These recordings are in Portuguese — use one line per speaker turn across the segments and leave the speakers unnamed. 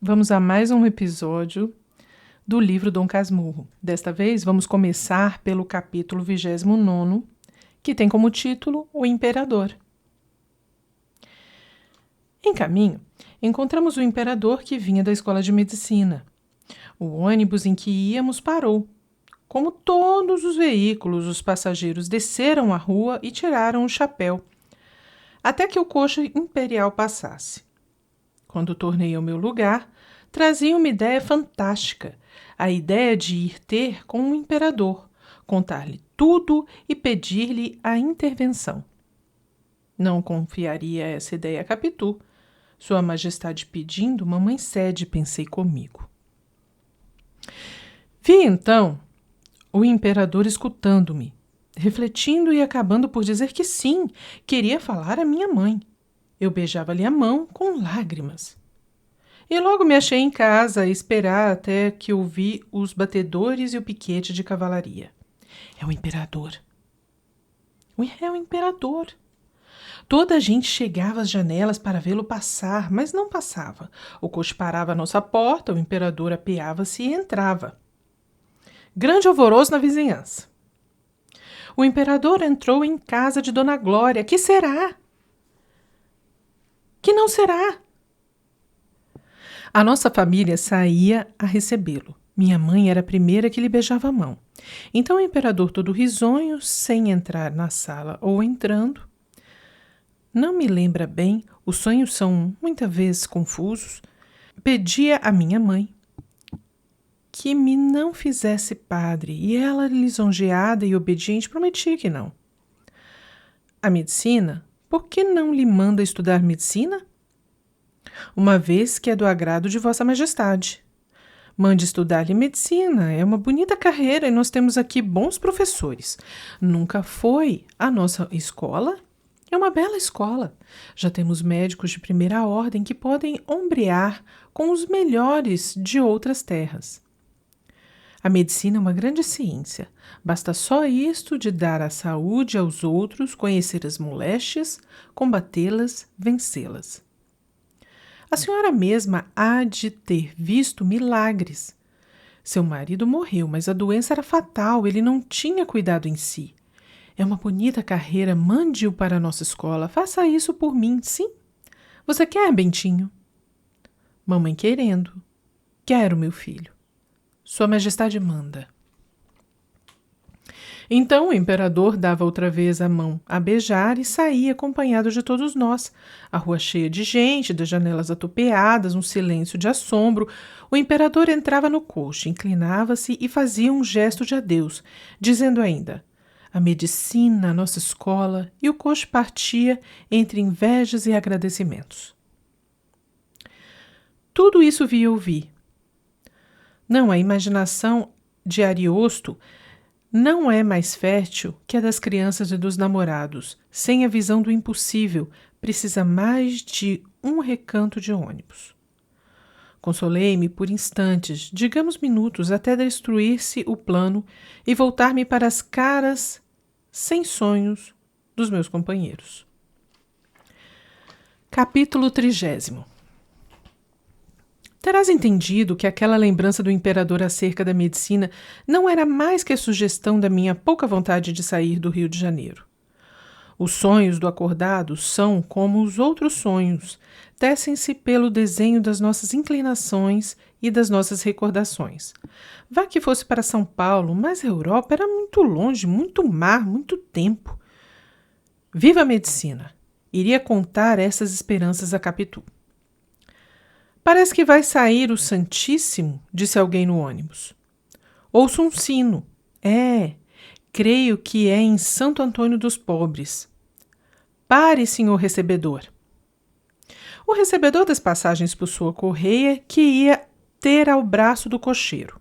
Vamos a mais um episódio do livro Dom Casmurro. Desta vez vamos começar pelo capítulo 29, que tem como título O Imperador. Em caminho, encontramos o imperador que vinha da escola de medicina. O ônibus em que íamos parou. Como todos os veículos, os passageiros desceram a rua e tiraram o chapéu, até que o coche imperial passasse. Quando tornei ao meu lugar, trazia uma ideia fantástica, a ideia de ir ter com o imperador, contar-lhe tudo e pedir-lhe a intervenção. Não confiaria essa ideia a Capitu. Sua Majestade pedindo, mamãe cede, pensei comigo. Vi então o imperador escutando-me, refletindo e acabando por dizer que sim, queria falar à minha mãe. Eu beijava-lhe a mão com lágrimas. E logo me achei em casa a esperar até que ouvi os batedores e o piquete de cavalaria. É o imperador. É o imperador. Toda a gente chegava às janelas para vê-lo passar, mas não passava. O coche parava à nossa porta, o imperador apeava-se e entrava. Grande alvoroço na vizinhança. O imperador entrou em casa de Dona Glória. Que será? Que não será? A nossa família saía a recebê-lo. Minha mãe era a primeira que lhe beijava a mão. Então o imperador, todo risonho, sem entrar na sala ou entrando, não me lembra bem, os sonhos são muitas vezes confusos, pedia à minha mãe que me não fizesse padre, e ela, lisonjeada e obediente, prometia que não. A medicina? Por que não lhe manda estudar medicina? Uma vez que é do agrado de Vossa Majestade. Mande estudar-lhe medicina, é uma bonita carreira e nós temos aqui bons professores. Nunca foi a nossa escola? É uma bela escola. Já temos médicos de primeira ordem que podem ombrear com os melhores de outras terras. A medicina é uma grande ciência. Basta só isto de dar a saúde aos outros, conhecer as moléstias, combatê-las, vencê-las. A senhora mesma há de ter visto milagres. Seu marido morreu, mas a doença era fatal, ele não tinha cuidado em si. É uma bonita carreira, mande-o para a nossa escola, faça isso por mim, sim? Você quer, Bentinho? Mamãe querendo. Quero, meu filho. Sua Majestade manda. Então o imperador dava outra vez a mão a beijar e saía acompanhado de todos nós. A rua cheia de gente, das janelas atopeadas, um silêncio de assombro. O imperador entrava no coche, inclinava-se e fazia um gesto de adeus, dizendo ainda: a medicina, a nossa escola, e o coche partia entre invejas e agradecimentos. Tudo isso vi e ouvi. Não, a imaginação de Ariosto não é mais fértil que a das crianças e dos namorados. Sem a visão do impossível, precisa mais de um recanto de ônibus. Consolei-me por instantes, digamos minutos, até destruir-se o plano e voltar-me para as caras sem sonhos dos meus companheiros. Capítulo 30. Terás entendido que aquela lembrança do imperador acerca da medicina não era mais que a sugestão da minha pouca vontade de sair do Rio de Janeiro. Os sonhos do acordado são como os outros sonhos, tecem-se pelo desenho das nossas inclinações e das nossas recordações. Vá que fosse para São Paulo, mas a Europa era muito longe, muito mar, muito tempo. Viva a medicina! Iria contar essas esperanças a Capitu. Parece que vai sair o Santíssimo, disse alguém no ônibus. Ouço um sino. Creio que é em Santo Antônio dos Pobres. Pare, senhor recebedor. O recebedor das passagens por sua correia que ia ter ao braço do cocheiro.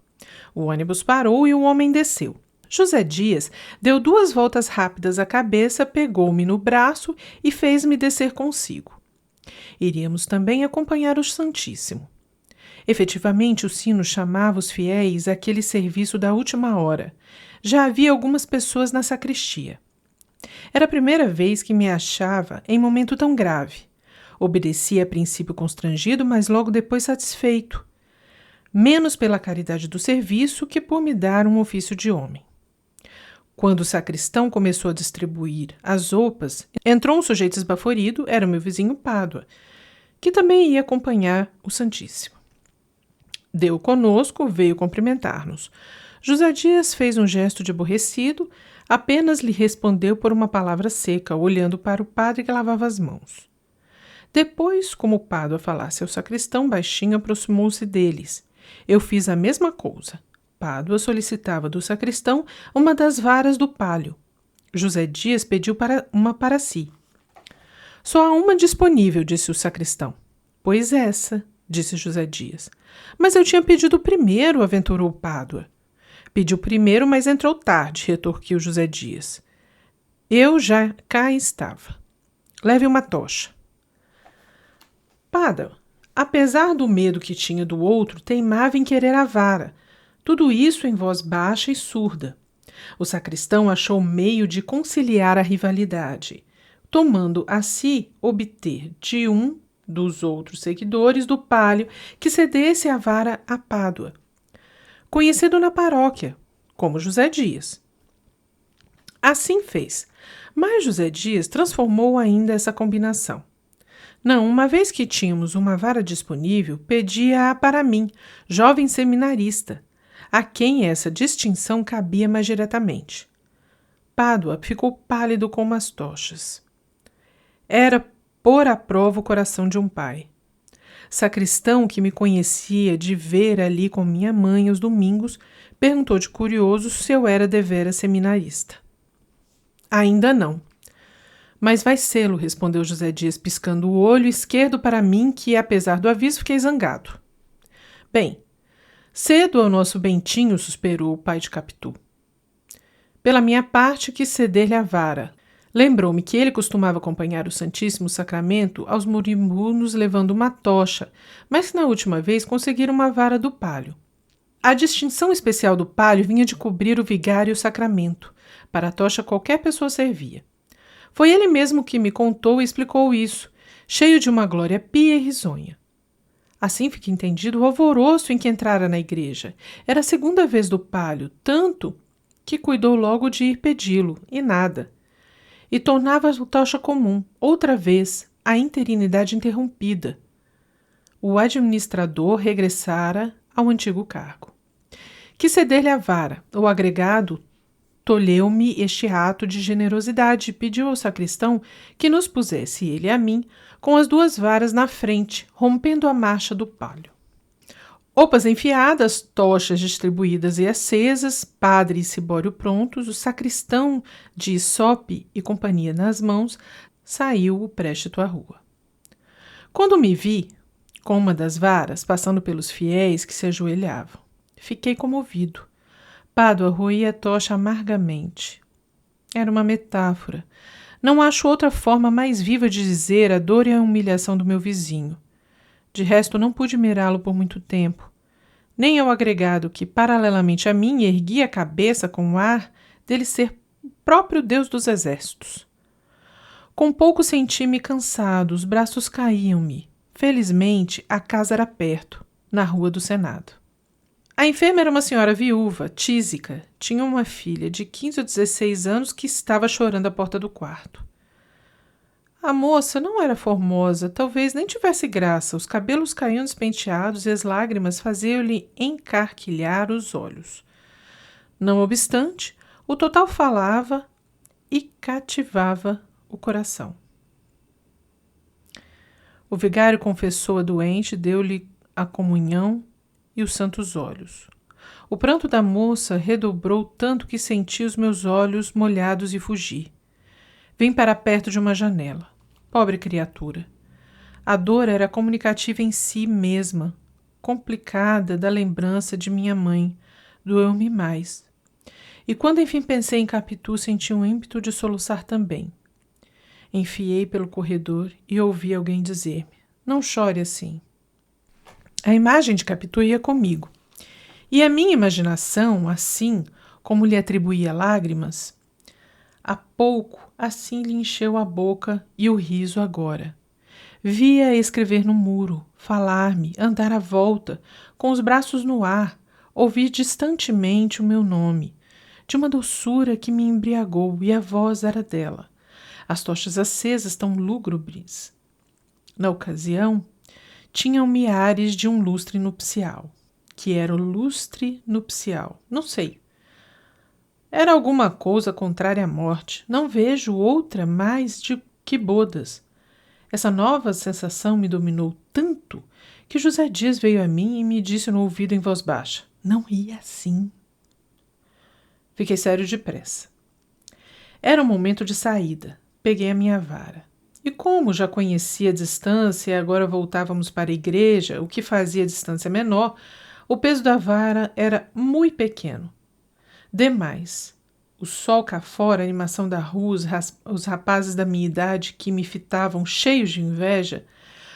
O ônibus parou e o homem desceu. José Dias deu 2 voltas rápidas à cabeça, pegou-me no braço e fez-me descer consigo. Iríamos também acompanhar o Santíssimo. Efetivamente, o sino chamava os fiéis àquele serviço da última hora. Já havia algumas pessoas na sacristia. Era a primeira vez que me achava em momento tão grave. Obedeci a princípio constrangido, mas logo depois satisfeito, menos pela caridade do serviço que por me dar um ofício de homem. Quando o sacristão começou a distribuir as roupas, entrou um sujeito esbaforido, era o meu vizinho Pádua, que também ia acompanhar o Santíssimo. Deu conosco, veio cumprimentar-nos. José Dias fez um gesto de aborrecido, apenas lhe respondeu por uma palavra seca, olhando para o padre que lavava as mãos. Depois, como Pádua falasse ao sacristão, baixinho aproximou-se deles. Eu fiz a mesma coisa. Pádua solicitava do sacristão uma das varas do palio. José Dias pediu uma para si. Só há uma disponível, disse o sacristão. Pois essa, disse José Dias. Mas eu tinha pedido primeiro, aventurou Pádua. Pediu primeiro, mas entrou tarde, retorquiu José Dias. Eu já cá estava. Leve uma tocha. Pádua, apesar do medo que tinha do outro, teimava em querer a vara. Tudo isso em voz baixa e surda. O sacristão achou meio de conciliar a rivalidade, tomando a si obter de um dos outros seguidores do palio que cedesse a vara a Pádua, conhecido na paróquia como José Dias. Assim fez, mas José Dias transformou ainda essa combinação. Não, uma vez que tínhamos uma vara disponível, pedia-a para mim, jovem seminarista, a quem essa distinção cabia mais diretamente. Pádua ficou pálido como as tochas. Era pôr à prova o coração de um pai. Sacristão, que me conhecia de ver ali com minha mãe aos domingos, perguntou de curioso se eu era deveras seminarista. Ainda não. Mas vai sê-lo, respondeu José Dias, piscando o olho esquerdo para mim, que, apesar do aviso, fiquei zangado. Bem, cedo ao nosso Bentinho, suspirou o pai de Capitu. Pela minha parte, quis ceder-lhe a vara. Lembrou-me que ele costumava acompanhar o Santíssimo Sacramento aos moribundos levando uma tocha, mas que na última vez conseguira uma vara do palio. A distinção especial do palio vinha de cobrir o vigário e o sacramento. Para a tocha qualquer pessoa servia. Foi ele mesmo que me contou e explicou isso, cheio de uma glória pia e risonha. Assim fica entendido o alvoroço em que entrara na igreja. Era a segunda vez do palio, tanto que cuidou logo de ir pedi-lo, e nada. E tornava a tocha comum, outra vez, a interinidade interrompida. O administrador regressara ao antigo cargo. Quis ceder-lhe a vara. O agregado tolheu-me este ato de generosidade e pediu ao sacristão que nos pusesse, ele a mim, com as duas varas na frente, rompendo a marcha do palio. Roupas enfiadas, tochas distribuídas e acesas, padre e cibório prontos, o sacristão de Isope e companhia nas mãos, saiu o préstito à rua. Quando me vi, com uma das varas, passando pelos fiéis que se ajoelhavam, fiquei comovido. Pádua roía a tocha amargamente. Era uma metáfora. Não acho outra forma mais viva de dizer a dor e a humilhação do meu vizinho. De resto, não pude mirá-lo por muito tempo. Nem ao agregado que, paralelamente a mim, erguia a cabeça com o ar dele ser o próprio Deus dos exércitos. Com pouco senti-me cansado, os braços caíam-me. Felizmente, a casa era perto, na rua do Senado. A enferma era uma senhora viúva, tísica. Tinha uma filha de 15 ou 16 anos que estava chorando à porta do quarto. A moça não era formosa, talvez nem tivesse graça. Os cabelos caíam despenteados e as lágrimas faziam-lhe encarquilhar os olhos. Não obstante, o total falava e cativava o coração. O vigário confessou a doente, deu-lhe a comunhão e os santos olhos. O pranto da moça redobrou tanto que senti os meus olhos molhados e fugi. Vim para perto de uma janela. Pobre criatura. A dor era comunicativa em si mesma, complicada da lembrança de minha mãe. Doeu-me mais. E quando enfim pensei em Capitu, senti um ímpeto de soluçar também. Enfiei pelo corredor e ouvi alguém dizer-me: não chore assim. A imagem de Capitu ia comigo. E a minha imaginação, assim como lhe atribuía lágrimas, há pouco assim lhe encheu a boca e o riso agora. Via escrever no muro, falar-me, andar à volta, com os braços no ar, ouvir distantemente o meu nome, de uma doçura que me embriagou, e a voz era dela. As tochas acesas tão lúgubres. Na ocasião, tinham-me ares de um lustre nupcial. Que era o lustre nupcial? Não sei. Era alguma coisa contrária à morte. Não vejo outra mais de que bodas. Essa nova sensação me dominou tanto que José Dias veio a mim e me disse no ouvido em voz baixa: não ia assim. Fiquei sério depressa. Era um momento de saída. Peguei a minha vara. E como já conhecia a distância e agora voltávamos para a igreja, o que fazia a distância menor, o peso da vara era muito pequeno. Demais. O sol cá fora, a animação da rua, os rapazes da minha idade que me fitavam cheios de inveja,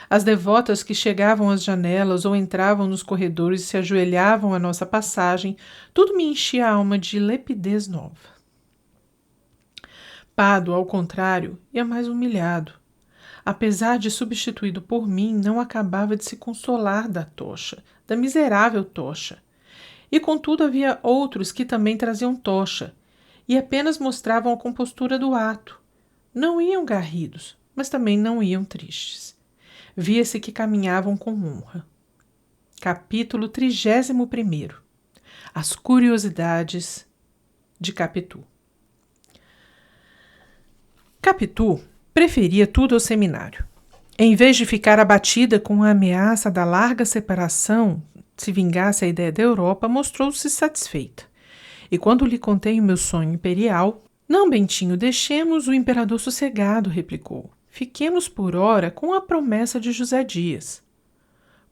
as devotas que chegavam às janelas ou entravam nos corredores e se ajoelhavam à nossa passagem, tudo me enchia a alma de lepidez nova. Pado, ao contrário, ia mais humilhado. Apesar de substituído por mim, não acabava de se consolar da tocha, da miserável tocha. E contudo havia outros que também traziam tocha, e apenas mostravam a compostura do ato. Não iam garridos, mas também não iam tristes. Via-se que caminhavam com honra. Capítulo 31. As curiosidades de Capitu. Capitu preferia tudo ao seminário. Em vez de ficar abatida com a ameaça da larga separação, se vingasse a ideia da Europa, mostrou-se satisfeita. E quando lhe contei o meu sonho imperial, não, Bentinho, deixemos o imperador sossegado, replicou. Fiquemos por ora com a promessa de José Dias.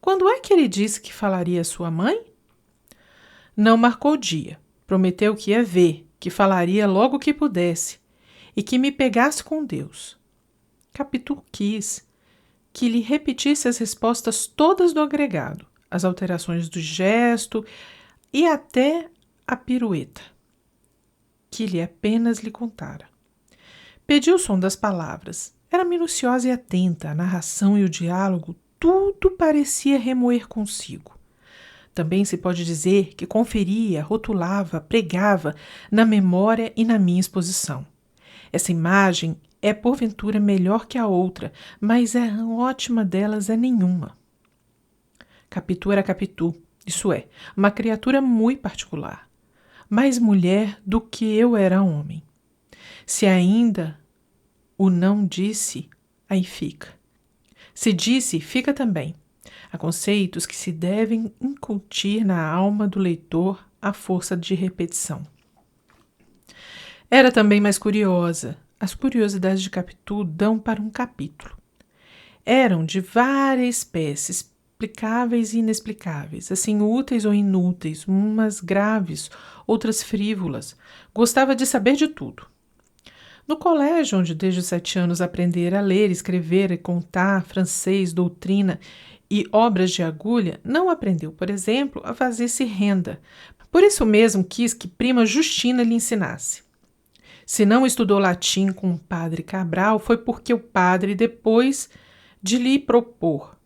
Quando é que ele disse que falaria à sua mãe? Não marcou dia. Prometeu que ia ver, que falaria logo que pudesse, e que me pegasse com Deus. Capitu quis que lhe repetisse as respostas todas do agregado, as alterações do gesto e até a pirueta, que lhe apenas lhe contara. Pediu o som das palavras. Era minuciosa e atenta, a narração e o diálogo, tudo parecia remoer consigo. Também se pode dizer que conferia, rotulava, pregava na memória e na minha exposição. Essa imagem é porventura melhor que a outra, mas a ótima delas é nenhuma. Capitu era Capitu, isso é, uma criatura muito particular, mais mulher do que eu era homem. Se ainda o não disse, aí fica. Se disse, fica também. Há conceitos que se devem incutir na alma do leitor à força de repetição. Era também mais curiosa. As curiosidades de Capitu dão para um capítulo. Eram de várias espécies, explicáveis e inexplicáveis, assim úteis ou inúteis, umas graves, outras frívolas. Gostava de saber de tudo. No colégio, onde desde os 7 anos aprendera a ler, escrever e contar, francês, doutrina e obras de agulha, não aprendeu, por exemplo, a fazer-se renda. Por isso mesmo quis que prima Justina lhe ensinasse. Se não estudou latim com o padre Cabral, foi porque o padre, depois de lhe propor,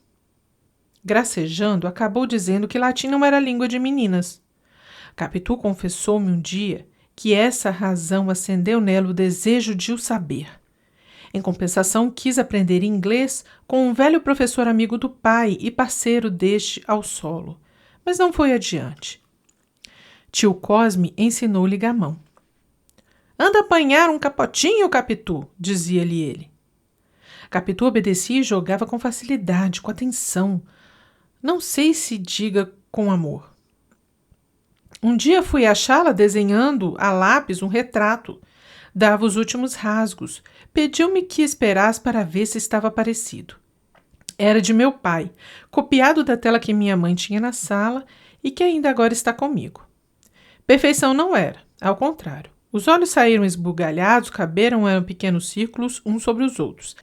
gracejando, acabou dizendo que latim não era língua de meninas. Capitu confessou-me um dia que essa razão acendeu nela o desejo de o saber. Em compensação, quis aprender inglês com um velho professor amigo do pai e parceiro deste ao solo, mas não foi adiante. Tio Cosme ensinou-lhe gamão. «Anda apanhar um capotinho, Capitu», dizia-lhe ele. Capitu obedecia e jogava com facilidade, com atenção. Não sei se diga com amor. Um dia fui achá-la desenhando a lápis um retrato. Dava os últimos rasgos. Pediu-me que esperasse para ver se estava parecido. Era de meu pai, copiado da tela que minha mãe tinha na sala e que ainda agora está comigo. Perfeição não era, ao contrário. Os olhos saíram esbugalhados, caberam em pequenos círculos uns sobre os outros.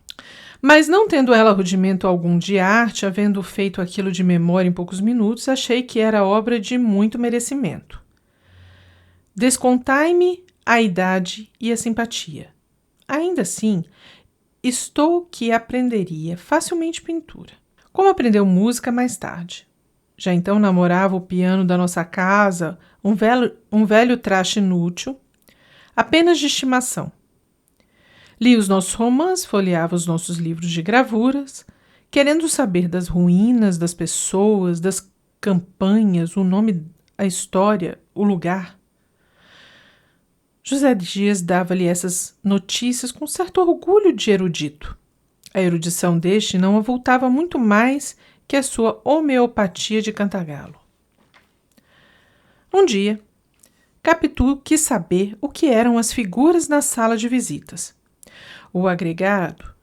Mas não tendo ela rudimento algum de arte, havendo feito aquilo de memória em poucos minutos, achei que era obra de muito merecimento. Descontai-me a idade e a simpatia. Ainda assim, Estou que aprenderia facilmente pintura. Como aprendeu música mais tarde. Já então namorava o piano da nossa casa, um velho traste inútil, apenas de estimação. Lia os nossos romances, folheava os nossos livros de gravuras, querendo saber das ruínas, das pessoas, das campanhas, o nome, a história, o lugar. José Dias dava-lhe essas notícias com certo orgulho de erudito. A erudição deste não avultava muito mais que a sua homeopatia de cantagalo. Um dia, Capitu quis saber o que eram as figuras na sala de visitas. O agregado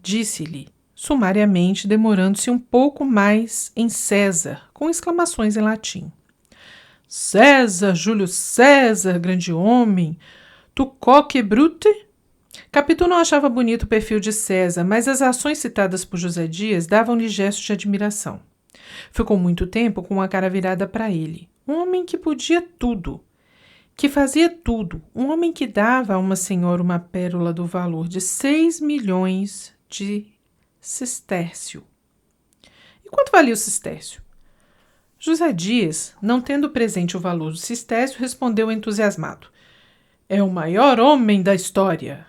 disse-lhe, sumariamente, demorando-se um pouco mais em César, com exclamações em latim. César, Júlio César, grande homem, tu coque brute? Capitu não achava bonito o perfil de César, mas as ações citadas por José Dias davam-lhe gestos de admiração. Ficou muito tempo com a cara virada para ele. Um homem que podia tudo, que fazia tudo. Um homem que dava a uma senhora uma pérola do valor de 6 milhões de sestércio. E quanto valia o sestércio? José Dias, não tendo presente o valor do sestércio, respondeu entusiasmado. É o maior homem da história.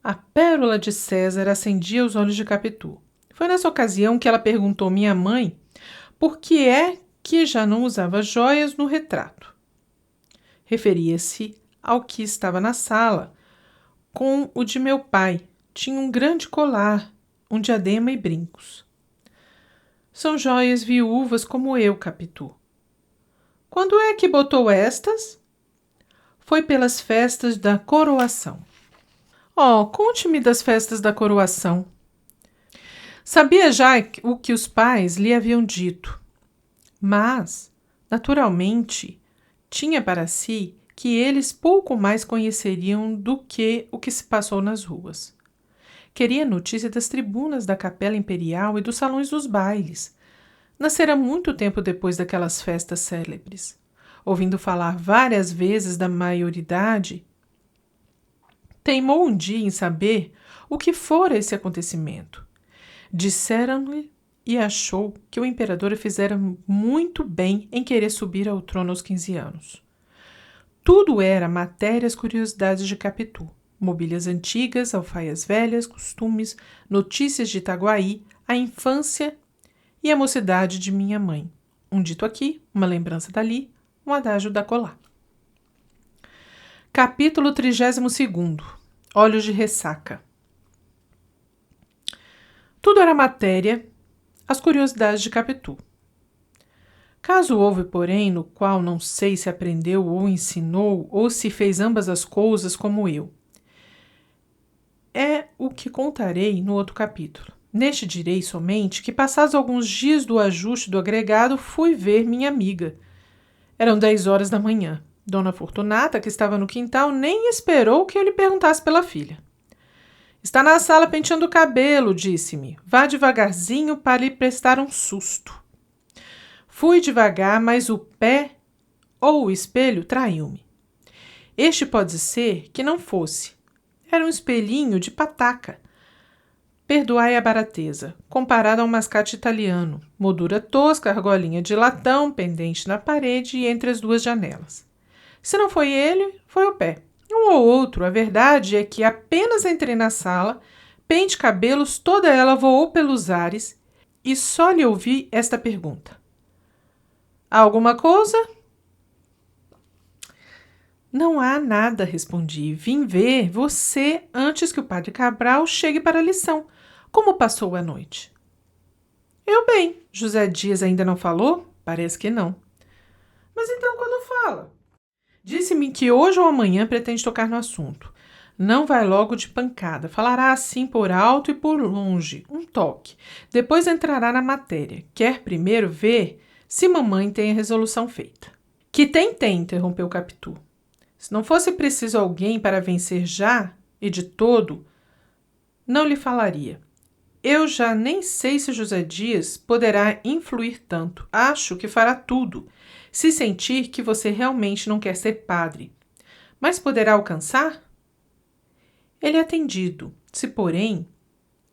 A pérola de César acendia os olhos de Capitu. Foi nessa ocasião que ela perguntou à minha mãe por que é que já não usava joias no retrato. Referia-se ao que estava na sala, com o de meu pai. Tinha um grande colar, um diadema e brincos. São joias viúvas como eu, Capitu. Quando é que botou estas? Foi pelas festas da coroação. Oh, conte-me das festas da coroação. Sabia já o que os pais lhe haviam dito, mas, naturalmente, tinha para si que eles pouco mais conheceriam do que o que se passou nas ruas. Queria notícia das tribunas da Capela Imperial e dos salões dos bailes. Nascera muito tempo depois daquelas festas célebres. Ouvindo falar várias vezes da maioridade, teimou um dia em saber o que fora esse acontecimento. Disseram-lhe e achou que o imperador fizera muito bem em querer subir ao trono aos 15 anos. Tudo era matérias, curiosidades de Capitu, mobílias antigas, alfaias velhas, costumes, notícias de Itaguaí, a infância e a mocidade de minha mãe. Um dito aqui, uma lembrança dali, um adágio da colá. Capítulo 32. Olhos de ressaca. Tudo era matéria, as curiosidades de Capitu. Caso houve, porém, no qual não sei se aprendeu ou ensinou, ou se fez ambas as coisas como eu. É o que contarei no outro capítulo. Neste direi somente que, passados alguns dias do ajuste do agregado, fui ver minha amiga. Eram 10 horas da manhã. Dona Fortunata, que estava no quintal, nem esperou que eu lhe perguntasse pela filha. Está na sala penteando o cabelo, disse-me. Vá devagarzinho para lhe prestar um susto. Fui devagar, mas o pé ou o espelho traiu-me. Este pode ser que não fosse. Era um espelhinho de pataca. Perdoai a barateza, comparado a um mascate italiano. Moldura tosca, argolinha de latão, pendente na parede e entre as duas janelas. Se não foi ele, foi o pé. Um ou outro, a verdade é que apenas entrei na sala, pente cabelos, toda ela voou pelos ares e só lhe ouvi esta pergunta. Há alguma coisa? Não há nada, respondi. Vim ver você antes que o padre Cabral chegue para a lição. Como passou a noite? Eu bem. José Dias ainda não falou? Parece que não. Mas então quando fala? Disse-me que hoje ou amanhã pretende tocar no assunto. Não vai logo de pancada. Falará assim por alto e por longe, um toque. Depois entrará na matéria. Quer primeiro ver se mamãe tem a resolução feita. Que tem, interrompeu Capitu. Se não fosse preciso alguém para vencer já e de todo, não lhe falaria. Eu já nem sei se José Dias poderá influir tanto. Acho que fará tudo, se sentir que você realmente não quer ser padre. Mas poderá alcançar? Ele é atendido. Se, porém,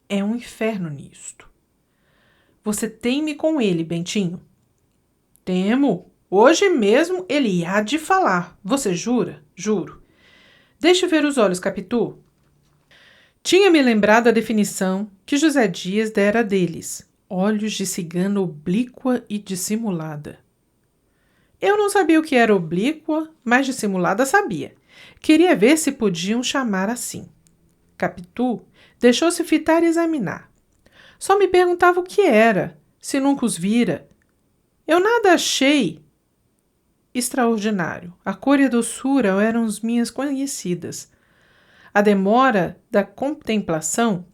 é um inferno nisto. Você teme com ele, Bentinho? Temo. Hoje mesmo ele há de falar. Você jura? Juro. Deixe ver os olhos, Capitu. Tinha-me lembrado a definição que José Dias dera deles. Olhos de cigana oblíqua e dissimulada. Eu não sabia o que era oblíqua, mas dissimulada sabia. Queria ver se podiam chamar assim. Capitu deixou-se fitar e examinar. Só me perguntava o que era, se nunca os vira. Eu nada achei extraordinário. A cor e a doçura eram as minhas conhecidas. A demora da contemplação,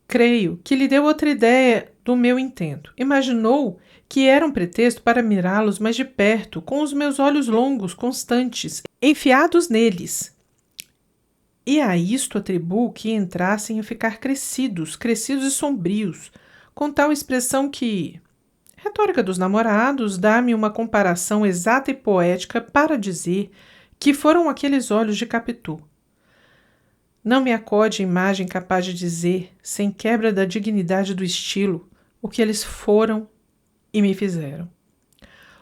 creio que lhe deu outra ideia do meu intento. Imaginou que era um pretexto para mirá-los mais de perto, com os meus olhos longos, constantes, enfiados neles. E a isto atribuo que entrassem a ficar crescidos e sombrios, com tal expressão que... Retórica dos namorados dá-me uma comparação exata e poética para dizer que foram aqueles olhos de Capitu. Não me acode imagem capaz de dizer, sem quebra da dignidade do estilo, o que eles foram e me fizeram.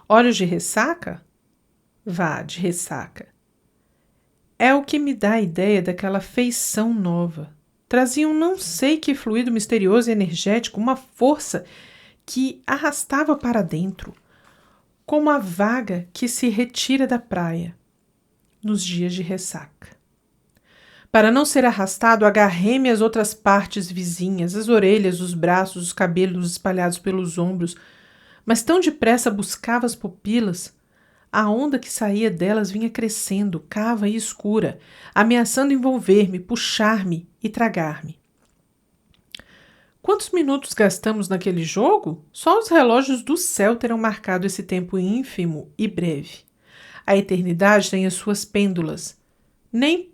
Olhos de ressaca? Vá, de ressaca. É o que me dá a ideia daquela feição nova. Traziam não sei que fluido misterioso e energético, uma força que arrastava para dentro, como a vaga que se retira da praia, nos dias de ressaca. Para não ser arrastado, agarrei-me às outras partes vizinhas, as orelhas, os braços, os cabelos espalhados pelos ombros, mas tão depressa buscava as pupilas. A onda que saía delas vinha crescendo, cava e escura, ameaçando envolver-me, puxar-me e tragar-me. Quantos minutos gastamos naquele jogo? Só os relógios do céu terão marcado esse tempo ínfimo e breve. A eternidade tem as suas pêndulas. Nem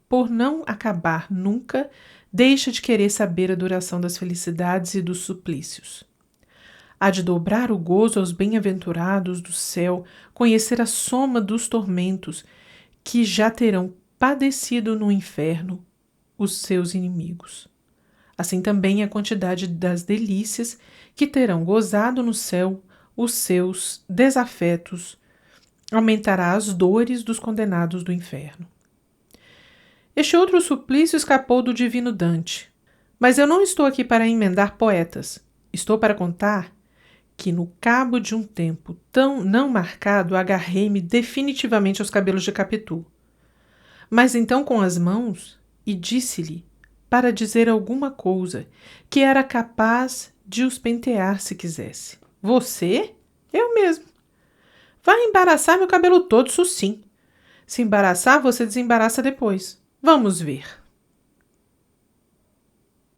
por não acabar nunca, deixa de querer saber a duração das felicidades e dos suplícios. Há de dobrar o gozo aos bem-aventurados do céu, conhecer a soma dos tormentos que já terão padecido no inferno os seus inimigos. Assim também a quantidade das delícias que terão gozado no céu os seus desafetos aumentará as dores dos condenados do inferno. Este outro suplício escapou do divino Dante. Mas eu não estou aqui para emendar poetas. Estou para contar que no cabo de um tempo tão não marcado agarrei-me definitivamente aos cabelos de Capitu. Mas então com as mãos e disse-lhe, para dizer alguma coisa, que era capaz de os pentear se quisesse. Você? Eu mesmo. Vai embaraçar meu cabelo todo, isso sim. Se embaraçar, você desembaraça depois. Vamos ver.